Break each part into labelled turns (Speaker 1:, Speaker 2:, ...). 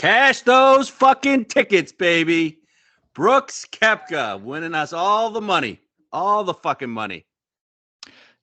Speaker 1: Cash those fucking tickets, baby. Brooks Koepka winning us all the money. All the fucking money.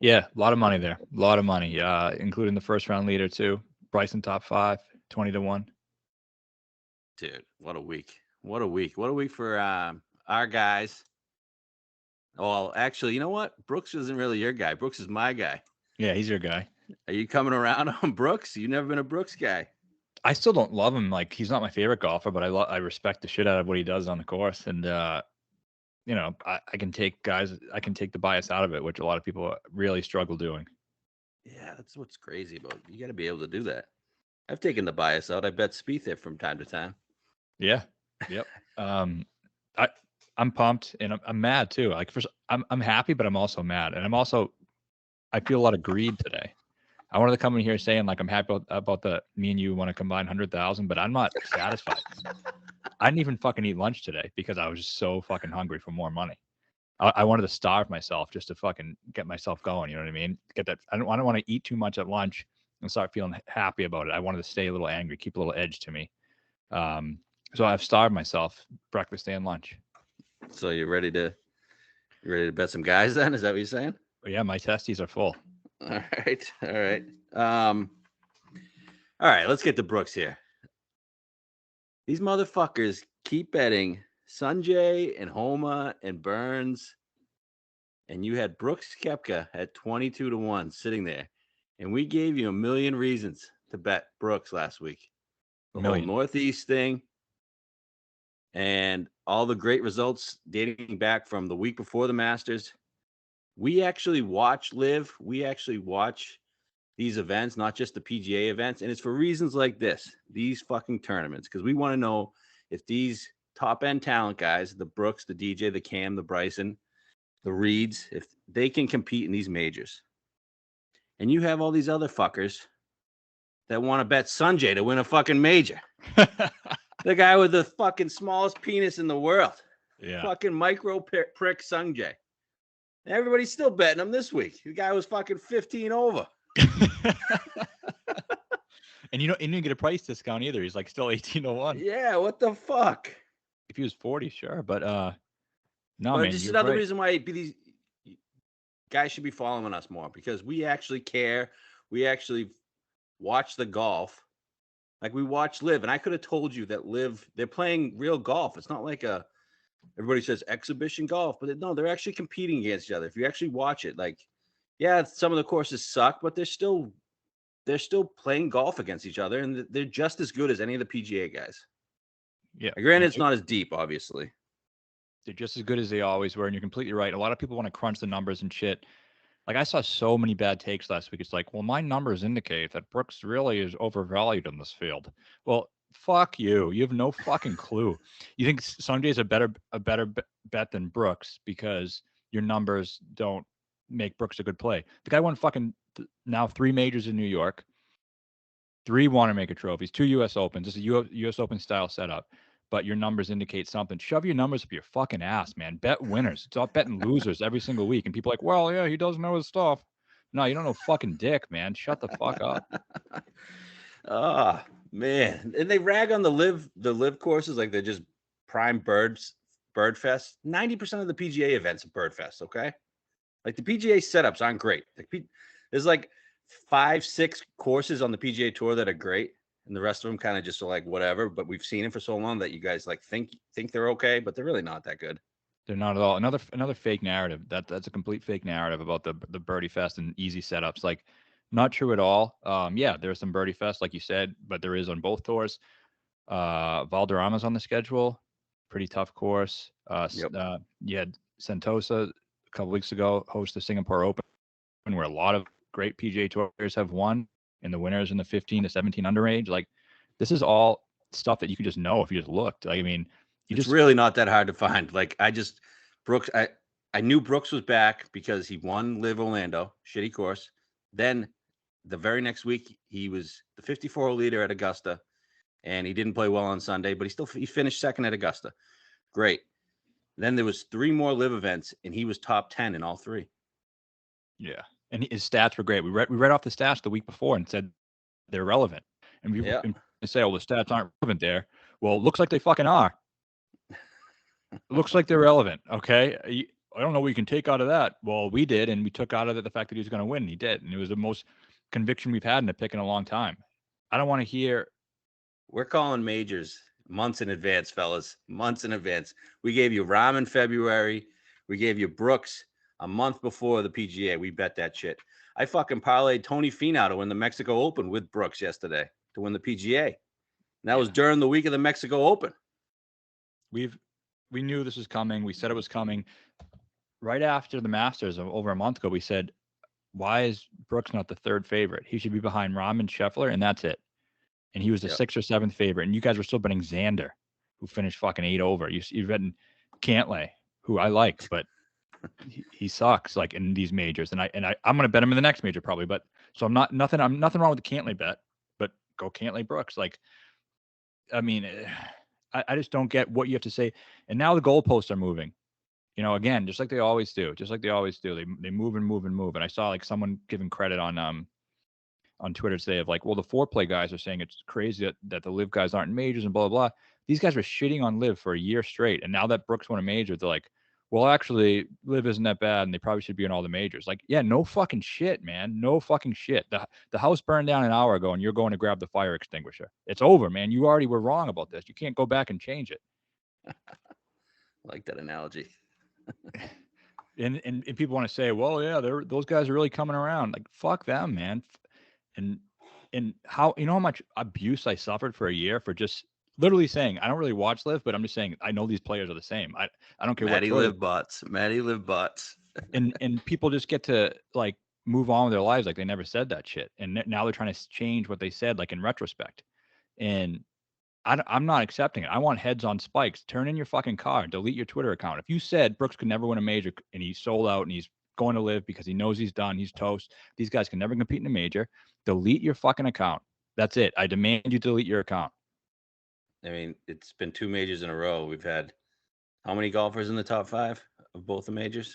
Speaker 2: Yeah, a lot of money there. A lot of money, including the first round leader, too. Bryson top 5, 20-1.
Speaker 1: Dude, what a week. What a week. What a week for our guys. Well, actually, you know what? Brooks isn't really your guy. Brooks is my guy.
Speaker 2: Yeah, he's your guy.
Speaker 1: Are you coming around on Brooks? You've never been a Brooks guy.
Speaker 2: I still don't love him. Like, he's not my favorite golfer, but I respect the shit out of what he does on the course. And, you know, I can take the bias out of it, which a lot of people really struggle doing.
Speaker 1: Yeah, that's what's crazy about it. You got to be able to do that. I've taken the bias out. I bet Spieth there from time to time.
Speaker 2: Yeah. Yep. I'm pumped and I'm mad too. Like, first, I'm happy, but I'm also mad, and I feel a lot of greed today. I wanted to come in here saying like I'm happy about the me and you want to combine 100,000, but I'm not satisfied. I didn't even fucking eat lunch today because I was just so fucking hungry for more money. I wanted to starve myself just to fucking get myself going. You know what I mean? Get that. I don't want to eat too much at lunch and start feeling happy about it. I wanted to stay a little angry, keep a little edge to me. So I've starved myself breakfast and lunch.
Speaker 1: So you ready to bet some guys then? Is that what you're saying?
Speaker 2: Yeah, my testes are full.
Speaker 1: All right. All right, let's get to Brooks here. These motherfuckers keep betting Sanjay and Homa and Burns, and you had Brooks Koepka at 22-1 sitting there, and we gave you a million reasons to bet Brooks last week. The whole Northeast thing, and all the great results dating back from the week before the Masters. We actually watch LIV. We actually watch these events, not just the PGA events. And it's for reasons like this, these fucking tournaments, because we want to know if these top-end talent guys, the Brooks, the DJ, the Cam, the Bryson, the Reeds, if they can compete in these majors. And you have all these other fuckers that want to bet Sanjay to win a fucking major. The guy with the fucking smallest penis in the world.
Speaker 2: Yeah.
Speaker 1: Fucking micro prick Sanjay. Everybody's still betting him this week. The guy was fucking 15 over.
Speaker 2: And he didn't get a price discount either. He's like still 18-1.
Speaker 1: Yeah, what the fuck?
Speaker 2: If he was 40, sure, but no,
Speaker 1: but
Speaker 2: man.
Speaker 1: Just another reason why these guys should be following us more, because we actually care. We actually watch the golf. Like, we watch LIV, and I could have told you that LIV, they're playing real golf. It's not like everybody says exhibition golf, but no, they're actually competing against each other. If you actually watch it, like, yeah, some of the courses suck, but they're still playing golf against each other, and they're just as good as any of the PGA guys.
Speaker 2: Yeah.
Speaker 1: Granted, it's not as deep, obviously.
Speaker 2: They're just as good as they always were, and you're completely right. A lot of people want to crunch the numbers and shit. Like, I saw so many bad takes last week. It's like, well, my numbers indicate that Brooks really is overvalued in this field. Well, fuck you. You have no fucking clue. You think Sanjay's a better bet than Brooks because your numbers don't make Brooks a good play. The guy won fucking now 3 majors in New York, 3 Wanamaker trophies, 2 U.S. Opens. This is a U.S. Open style setup. But your numbers indicate something. Shove your numbers up your fucking ass, man. Bet winners. Stop betting losers every single week. And people are like, well, yeah, he doesn't know his stuff. No, you don't know fucking dick, man. Shut the fuck up.
Speaker 1: Oh, man. And they rag on the live courses like they're just prime bird fest. 90% of the PGA events are bird fest, okay? Like, the PGA setups aren't great. There's like 5-6 courses on the PGA Tour that are great. And the rest of them kind of just are like whatever, but we've seen it for so long that you guys like think they're okay, but they're really not that good.
Speaker 2: They're not at all. Another fake narrative. That's a complete fake narrative about the birdie fest and easy setups. Like, not true at all. Yeah, there's some birdie fest, like you said, but there is on both tours. Valderrama's on the schedule. Pretty tough course. You had Sentosa a couple weeks ago host the Singapore Open, where a lot of great PGA Tour players have won. And the winners in the 15 to 17 under age. Like, this is all stuff that you could just know if you just looked. Like, I mean,
Speaker 1: it's really not that hard to find. Like, Brooks, I knew Brooks was back because he won LIV Orlando, shitty course. Then the very next week, he was the 54 leader at Augusta, and he didn't play well on Sunday, but he finished second at Augusta. Great. Then there was 3 more LIV events, and he was top 10 in all 3.
Speaker 2: Yeah. And his stats were great. We read off the stats the week before and said they're relevant. And say, "Oh, the stats aren't relevant there." Well, it looks like they fucking are. It looks like they're relevant. Okay, I don't know what you can take out of that. Well, we did, and we took out of it the fact that he was going to win. And he did, and it was the most conviction we've had in a pick in a long time. I don't want to hear.
Speaker 1: We're calling majors months in advance, fellas. Months in advance. We gave you Rahm in February. We gave you Brooks a month before the PGA. We bet that shit. I fucking parlayed Tony Finau to win the Mexico Open with Brooks yesterday to win the PGA. And that was during the week of the Mexico Open.
Speaker 2: We knew this was coming. We said it was coming. Right after the Masters over a month ago, we said, why is Brooks not the third favorite? He should be behind Rahm and Scheffler, and that's it. And he was the sixth or seventh favorite. And you guys were still betting Xander, who finished fucking 8 over. You're betting Cantlay, who I like, but he sucks like in these majors. And I'm gonna bet him in the next major probably. But so I'm nothing wrong with the Cantlay bet, but go Cantlay Brooks. Like, I mean, I just don't get what you have to say. And now the goalposts are moving. You know, again, just like they always do. They move and move and move. And I saw like someone giving credit on Twitter today of like, well, the foreplay guys are saying it's crazy that the live guys aren't in majors and blah, blah, blah. These guys were shitting on live for a year straight. And now that Brooks won a major, they're like, well, actually, live isn't that bad and they probably should be in all the majors. Like, yeah, no fucking shit, man. No fucking shit. The house burned down an hour ago and you're going to grab the fire extinguisher. It's over, man. You already were wrong about this. You can't go back and change it.
Speaker 1: I like that analogy.
Speaker 2: And people want to say, well, yeah, those guys are really coming around. Like, fuck them, man. And how, you know how much abuse I suffered for a year for just literally saying, I don't really watch live, but I'm just saying, I know these players are the same. I don't care
Speaker 1: Matty
Speaker 2: what.
Speaker 1: Matty live bots.
Speaker 2: and people just get to like move on with their lives like they never said that shit. And now they're trying to change what they said, like in retrospect. And I'm not accepting it. I want heads on spikes. Turn in your fucking car. Delete your Twitter account. If you said Brooks could never win a major and he's sold out and he's going to live because he knows he's done, he's toast, these guys can never compete in a major, delete your fucking account. That's it. I demand you delete your account.
Speaker 1: I mean, it's been 2 majors in a row. We've had how many golfers in the top 5 of both the majors?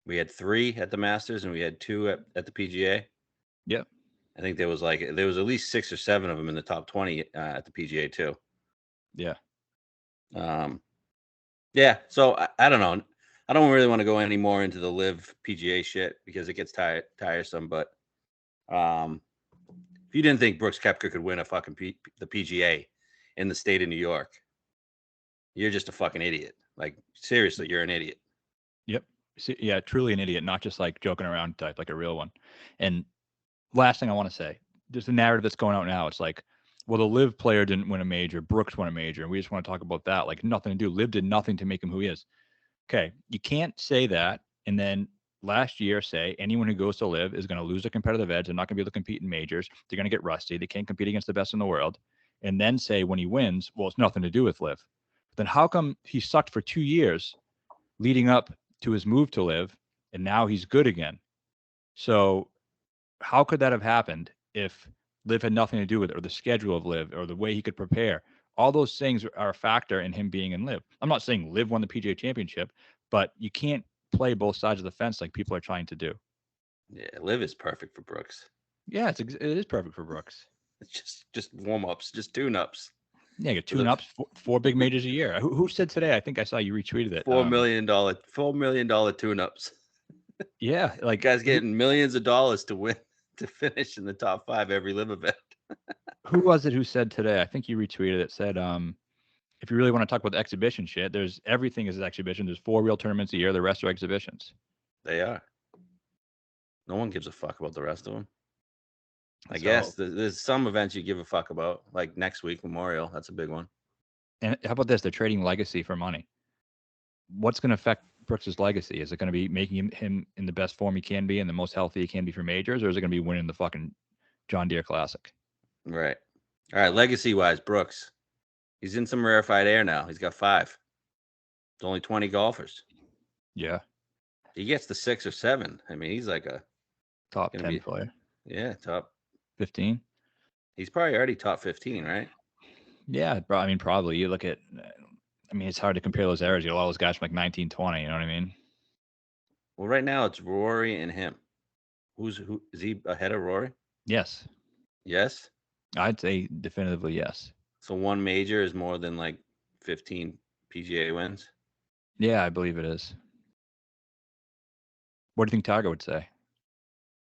Speaker 1: We had 3 at the Masters and we had 2 at the PGA.
Speaker 2: Yep.
Speaker 1: I think there was at least 6 or 7 of them in the top 20 at the PGA too.
Speaker 2: Yeah.
Speaker 1: Yeah. So I don't know. I don't really want to go any more into the live PGA shit because it gets tiresome. But if you didn't think Brooks Koepka could win a fucking the PGA in the state of New York, you're just a fucking idiot. Like, seriously, you're an idiot.
Speaker 2: Yep. Yeah, truly an idiot, not just like joking around type, like a real one. And last thing I want to say, there's a narrative that's going out now. It's like, well, the live player didn't win a major, Brooks won a major, and we just want to talk about that. Like, nothing to do. Live did nothing to make him who he is. Okay, you can't say that and then last year say anyone who goes to live is going to lose a competitive edge. They're not going to be able to compete in majors. They're going to get rusty. They can't compete against the best in the world. And then say when he wins, well, it's nothing to do with live. Then how come he sucked for 2 years leading up to his move to live and now he's good again? So how could that have happened if live had nothing to do with it, or the schedule of live, or the way he could prepare? All those things are a factor in him being in live. I'm not saying live won the PGA Championship, but you can't play both sides of the fence like people are trying to do.
Speaker 1: Yeah, live is perfect for Brooks.
Speaker 2: Yeah, it is perfect for Brooks.
Speaker 1: It's just warm-ups, just tune-ups.
Speaker 2: Yeah, get tune-ups, 4 big majors a year. Who said today? I think I saw you retweeted it.
Speaker 1: $4 million tune-ups.
Speaker 2: Yeah, like
Speaker 1: guys getting millions of dollars to win, to finish in the top 5 every live event.
Speaker 2: Who was it who said today? I think you retweeted it. Said, if you really want to talk about the exhibition shit, there's everything is an exhibition. There's 4 real tournaments a year. The rest are exhibitions.
Speaker 1: They are. No one gives a fuck about the rest of them. I guess there's some events you give a fuck about, like next week, Memorial. That's a big one.
Speaker 2: And how about this? They're trading legacy for money. What's going to affect Brooks's legacy? Is it going to be making him in the best form he can be and the most healthy he can be for majors, or is it going to be winning the fucking John Deere Classic?
Speaker 1: Right. All right. Legacy-wise, Brooks, he's in some rarefied air now. He's got 5. It's only 20 golfers.
Speaker 2: Yeah.
Speaker 1: He gets to 6 or 7. I mean, he's like a
Speaker 2: top 10 player.
Speaker 1: Yeah, top
Speaker 2: 15.
Speaker 1: He's probably already top 15, right?
Speaker 2: Yeah, I mean, probably. You look at, I mean, it's hard to compare those eras. You have all those guys from like 1920. You know what I mean?
Speaker 1: Well, right now it's Rory and him. Who is he ahead of Rory?
Speaker 2: Yes.
Speaker 1: Yes.
Speaker 2: I'd say definitively yes.
Speaker 1: So one major is more than like 15 PGA wins.
Speaker 2: Yeah, I believe it is. What do you think Tiger would say?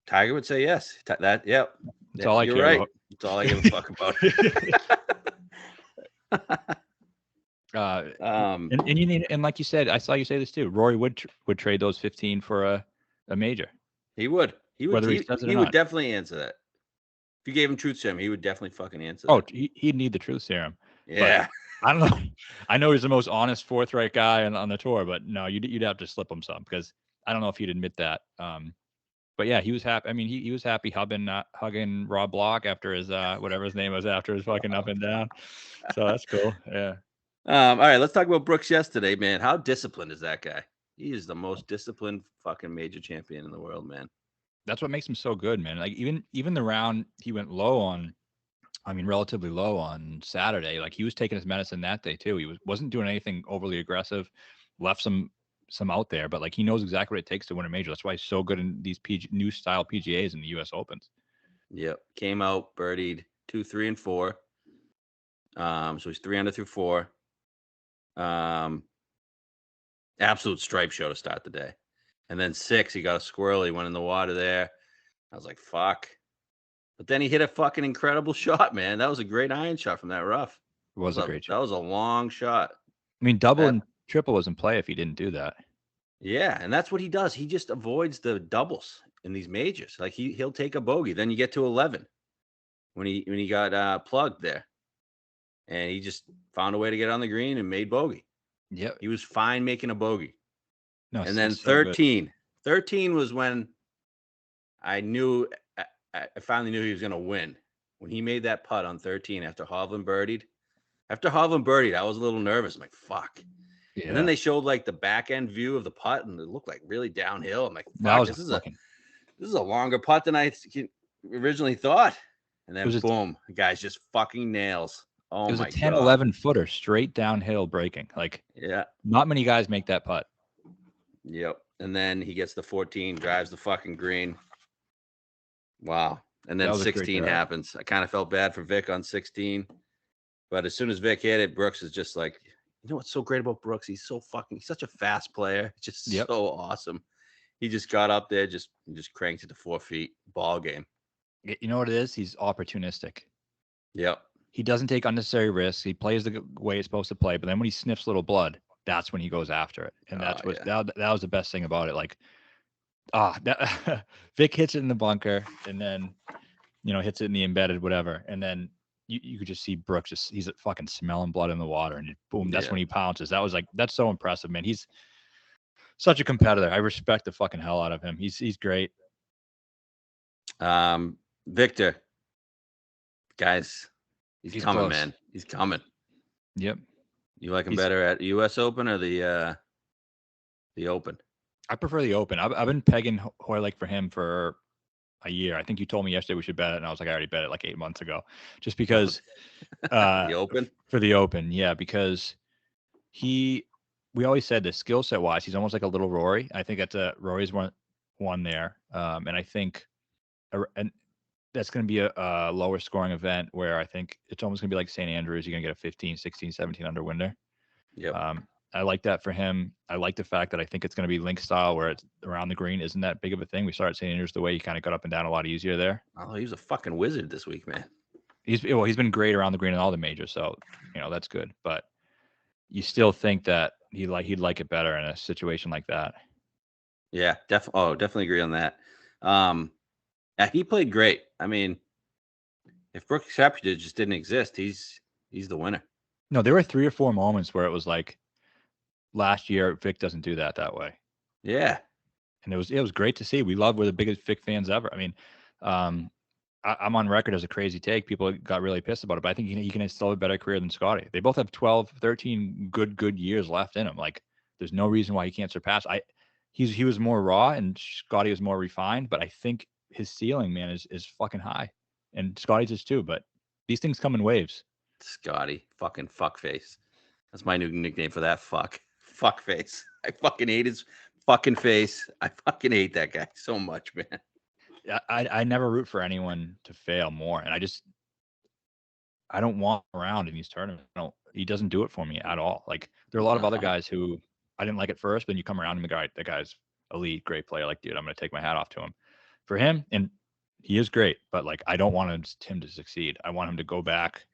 Speaker 1: Tiger would say yes. That, yep.
Speaker 2: That's all I
Speaker 1: You're
Speaker 2: care
Speaker 1: right.
Speaker 2: about.
Speaker 1: That's all I give a fuck about.
Speaker 2: And you need, and like you said, I saw you say this too. Rory would trade those 15 for a major.
Speaker 1: He would.
Speaker 2: Whether he says it or
Speaker 1: He would
Speaker 2: not.
Speaker 1: definitely answer that. If you gave him truth serum, he would definitely fucking answer that.
Speaker 2: Oh, he'd need the truth serum.
Speaker 1: Yeah.
Speaker 2: But I don't know. I know he's the most honest, forthright guy on the tour, but no, you'd have to slip him some because I don't know if he'd admit that. But yeah, he was happy. I mean, he was happy hugging Rob Block after his whatever his name was after his fucking up and down. So that's cool. Yeah.
Speaker 1: All right, let's talk about Brooks yesterday, man. How disciplined is that guy? He is the most disciplined fucking major champion in the world, man.
Speaker 2: That's what makes him so good, man. Like even the round he went low on, I mean, relatively low on Saturday. Like he was taking his medicine that day too. He wasn't doing anything overly aggressive, left some out there, but like he knows exactly what it takes to win a major. That's why he's so good in these new style PGAs in the U.S. Opens.
Speaker 1: Yep, came out, birdied 2, 3, and 4. So he's 3 under through 4. Absolute stripe show to start the day, and then 6, he got a squirrel. He went in the water there. I was like, fuck. But then he hit a fucking incredible shot, man. That was a great iron shot from that rough.
Speaker 2: It was a great shot.
Speaker 1: That was a long shot.
Speaker 2: I mean, double and triple was in play if he didn't do that.
Speaker 1: Yeah, and that's what he does. He just avoids the doubles in these majors. Like he'll take a bogey. Then you get to 11 when he got plugged there, and he just found a way to get on the green and made bogey.
Speaker 2: Yep.
Speaker 1: He was fine making a bogey.
Speaker 2: No,
Speaker 1: and then 13. 13 was when I finally knew he was going to win. When he made that putt on 13 after Hovland birdied. After Hovland birdied, I was a little nervous. I'm like, fuck. Yeah. And then they showed like the back end view of the putt, and it looked like really downhill. I'm like, fuck, this is a longer putt than I originally thought. And then boom, the guy's just fucking nails. Oh,
Speaker 2: it was a 10, 11 footer straight downhill breaking. Like,
Speaker 1: yeah,
Speaker 2: not many guys make that putt.
Speaker 1: Yep. And then he gets the 14, drives the fucking green. Wow. And then 16 happens. I kind of felt bad for Vic on 16. But as soon as Vic hit it, Brooks is just like, you know what's so great about Brooks? He's such a fast player. Just so awesome. He just got up there, just cranked it to 4 feet. Ball game.
Speaker 2: You know what it is? He's opportunistic.
Speaker 1: Yep.
Speaker 2: He doesn't take unnecessary risks. He plays the way it's supposed to play. But then when he sniffs a little blood, that's when he goes after it. And that's what that was the best thing about it. Like, Vic hits it in the bunker and then, hits it in the embedded, whatever. And then you could just see Brooks he's fucking smelling blood in the water, and boom, that's when he pounces. That's so impressive, man. He's such a competitor. I respect the fucking hell out of him. He's great.
Speaker 1: Victor, guys, he's coming, close. Man. He's coming.
Speaker 2: Yep.
Speaker 1: You like him better at U.S. Open or the Open?
Speaker 2: I prefer the Open. I've been pegging Hoylake for him for a year. I think you told me yesterday we should bet it, and I was like, I already bet it like 8 months ago, just because
Speaker 1: the Open
Speaker 2: for the Open, yeah, because we always said this skill set wise, he's almost like a little Rory. I think that's Rory's one there, and I think and that's going to be a lower scoring event where I think it's almost going to be like St. Andrews. You're going to get a 15, 16, 17 under winner.
Speaker 1: Yeah.
Speaker 2: I like that for him. I like the fact that I think it's going to be link style where it's around the green isn't that big of a thing. We started St. Andrews the way he kind of got up and down a lot easier there.
Speaker 1: Oh, he was a fucking wizard this week, man.
Speaker 2: He's been great around the green in all the majors, so that's good. But you still think that he'd like it better in a situation like that.
Speaker 1: Yeah, definitely agree on that. Yeah, he played great. I mean, if Brooks Koepka just didn't exist, he's the winner.
Speaker 2: No, there were 3 or 4 moments where it was like, last year, Vic doesn't do that way.
Speaker 1: Yeah.
Speaker 2: And it was great to see. We're the biggest Vic fans ever. I mean, I'm on record as a crazy take. People got really pissed about it, but I think he can still have a better career than Scotty. They both have 12, 13 good years left in him. Like, there's no reason why he can't surpass. He was more raw and Scotty was more refined, but I think his ceiling, man, is fucking high. And Scotty's is too, but these things come in waves.
Speaker 1: Scotty, fucking fuckface. That's my new nickname for that fuck face. I fucking hate his fucking face. I fucking hate that guy so much, man.
Speaker 2: I never root for anyone to fail more. And I don't want him around in these tournaments. He doesn't do it for me at all. Like there are a lot of other guys who I didn't like at first, but you come around and the guy's elite, great player. Like, dude, I'm going to take my hat off to him. For him, and he is great, but like I don't want him to succeed. I want him to go back.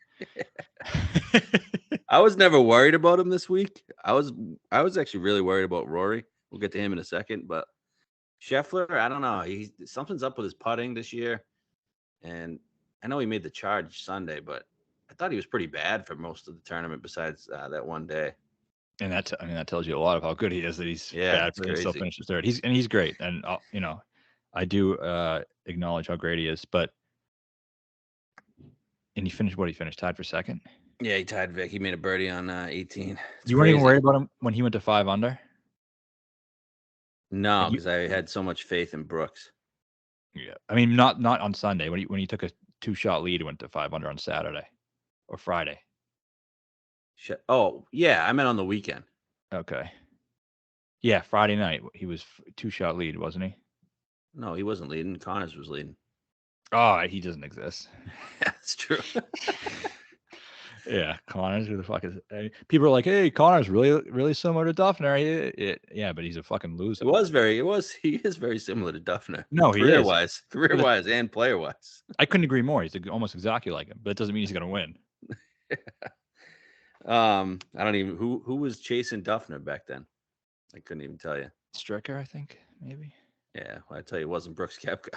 Speaker 1: I was never worried about him this week. I was actually really worried about Rory. We'll get to him in a second, but Scheffler, I don't know. Something's up with his putting this year, and I know he made the charge Sunday, but I thought he was pretty bad for most of the tournament besides that one day.
Speaker 2: And that tells you a lot of how good he is. That he's bad, but he still finishes third. He's great, and I do acknowledge how great he is. But and he finished tied for second.
Speaker 1: Yeah, he tied Vic. He made a birdie on 18.
Speaker 2: You weren't even worried about him when he went to 5 under?
Speaker 1: No, because I had so much faith in Brooks.
Speaker 2: Yeah, I mean not on Sunday when he took a 2-shot lead, went to 5 under on Saturday or Friday.
Speaker 1: Oh yeah, I meant on the weekend.
Speaker 2: Okay. Yeah, Friday night he was 2-shot lead, wasn't he?
Speaker 1: No, he wasn't leading. Connors was leading.
Speaker 2: Oh, he doesn't exist.
Speaker 1: That's true.
Speaker 2: Yeah, Connors, who the fuck is it? People are like, hey, Connors really similar to Duffner. Yeah, but he's a fucking loser.
Speaker 1: He is very similar to Duffner.
Speaker 2: No,
Speaker 1: career wise and player wise.
Speaker 2: I couldn't agree more. He's almost exactly like him, but it doesn't mean he's gonna win.
Speaker 1: I don't even who was chasing Duffner back then. I couldn't even tell you.
Speaker 2: Stricker, I think, maybe.
Speaker 1: Yeah, well, I tell you, it wasn't Brooks Koepka.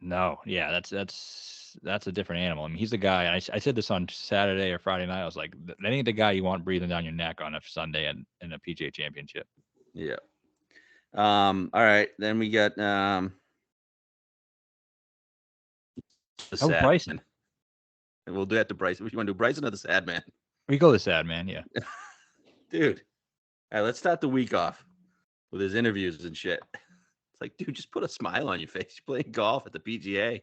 Speaker 2: No, yeah, that's a different animal. I mean, he's the guy. I said this on Saturday or Friday night. I was like, that ain't the guy you want breathing down your neck on a Sunday in a PGA Championship.
Speaker 1: Yeah. All right, then we got
Speaker 2: Bryson.
Speaker 1: And we'll do that to Bryson. You want to do Bryson or the sad man?
Speaker 2: We go the sad man, yeah.
Speaker 1: Dude. All right, let's start the week off with his interviews and shit. It's like, dude, just put a smile on your face. You're playing golf at the PGA.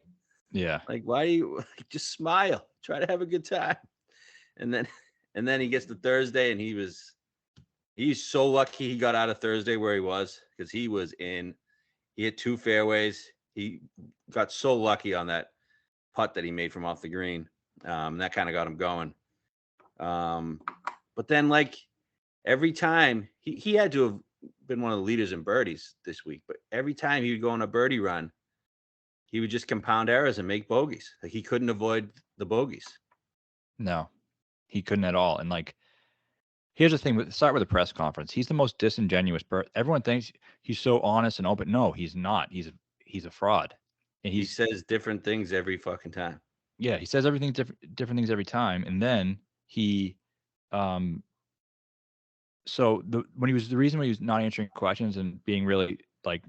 Speaker 2: Yeah.
Speaker 1: Like, why do you just smile? Try to have a good time. And then he gets to Thursday, and he's so lucky he got out of Thursday where he was, because he hit 2 fairways. He got so lucky on that putt that he made from off the green. That kind of got him going. But then, like, every time he had to have been one of the leaders in birdies this week, but every time he would go on a birdie run, he would just compound errors and make bogeys. Like, he couldn't avoid the bogeys.
Speaker 2: No, he couldn't at all. And like, here's the thing. Start with the press conference. He's the most disingenuous person. Everyone thinks he's so honest and open. No, he's not. He's a fraud. And he
Speaker 1: says different things every fucking time.
Speaker 2: Yeah, he says everything different things every time, and then he, so the reason when he was not answering questions and being really like,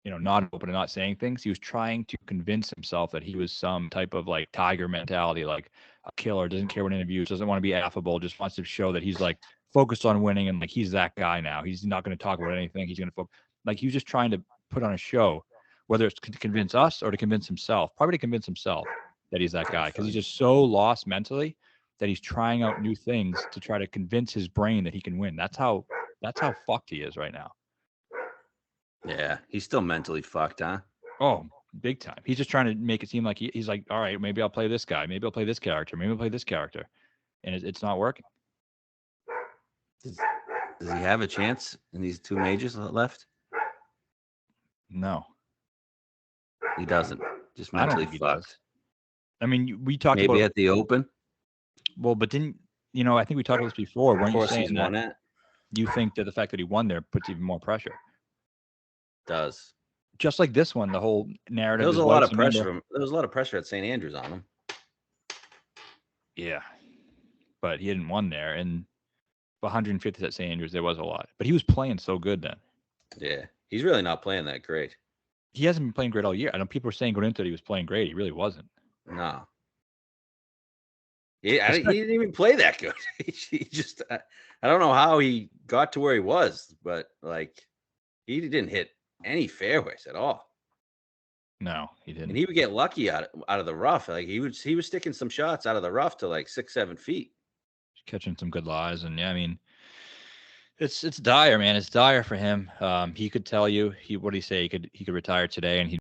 Speaker 2: not open and not saying things, he was trying to convince himself that he was some type of like tiger mentality, like a killer, doesn't care what interviews, doesn't want to be affable, just wants to show that he's like focused on winning and like he's that guy now. He's not going to talk about anything. He's going to focus. Like, he was just trying to put on a show, whether it's to convince us or to convince himself. Probably to convince himself that he's that guy, because he's just so lost mentally that he's trying out new things to try to convince his brain that he can win. That's how fucked he is right now.
Speaker 1: Yeah, he's still mentally fucked, huh?
Speaker 2: Oh, big time. He's just trying to make it seem like he's like, all right, maybe I'll play this guy. Maybe I'll play this character. Maybe I'll play this character. And it's not working.
Speaker 1: Does he have a chance in these 2 majors left?
Speaker 2: No.
Speaker 1: He doesn't. Just mentally fucked.
Speaker 2: I mean, we talked
Speaker 1: maybe
Speaker 2: about
Speaker 1: at the Open.
Speaker 2: Well, but didn't I think we talked about this before. Weren't you saying that you think that the fact that he won there puts even more pressure?
Speaker 1: Does.
Speaker 2: Just like this one, the whole narrative.
Speaker 1: There was a lot of pressure. There was a lot of pressure at St. Andrews on him.
Speaker 2: Yeah, but he hadn't won there, and 150th at St. Andrews, there was a lot. But he was playing so good then.
Speaker 1: Yeah, he's really not playing that great.
Speaker 2: He hasn't been playing great all year. I know people were saying going into it he was playing great. He really wasn't.
Speaker 1: No. He didn't even play that good. He just, I don't know how he got to where he was, but like, he didn't hit any fairways at all.
Speaker 2: No, he didn't.
Speaker 1: And he would get lucky out of the rough. Like, he was sticking some shots out of the rough to like 6-7 feet,
Speaker 2: catching some good lies. And yeah, I mean, it's dire, man. It's dire for him. He could tell you, what did he say? He could retire today and he'd